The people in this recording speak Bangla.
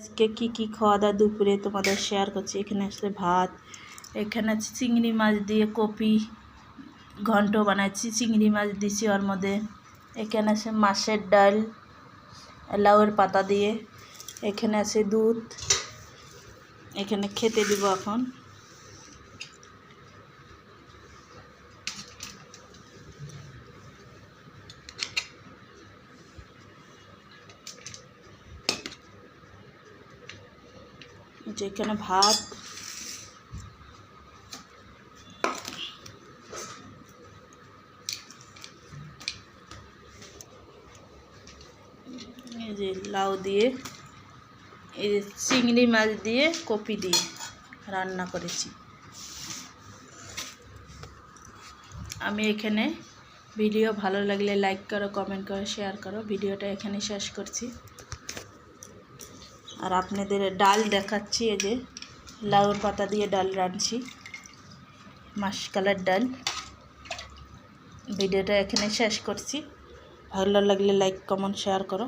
আজকে কি খাওয়া দাওয়া দুপুরে তোমাদের শেয়ার করছি। এখানে আসলে ভাত, এখানে আছে চিংড়ি মাছ দিয়ে কপি ঘন্ট বানাচ্ছি, চিংড়ি মাছ দিছি ওর মধ্যে। এখানে আছে মাছের ডাল লাউয়ের পাতা দিয়ে, এখানে আছে দুধ, এখানে খেতে দিব এখন। যেখানে ভাত, এই যে লাউ দিয়ে, এই যে চিংড়ি মাছ দিয়ে কপি দিয়ে রান্না করেছি আমি। এখানে ভিডিও ভালো লাগলে লাইক করো, কমেন্ট করো, শেয়ার করো। ভিডিওটা এখানে শেষ করছি। আর আপনাদের ডাল দেখাচ্ছি, এই যে লাউর পাতা দিয়ে ডাল রাঁধছি, মাসকালের ডাল। ভিডিওটা এখানে শেষ করছি। ভালো লাগলে লাইক কমেন্ট শেয়ার করো।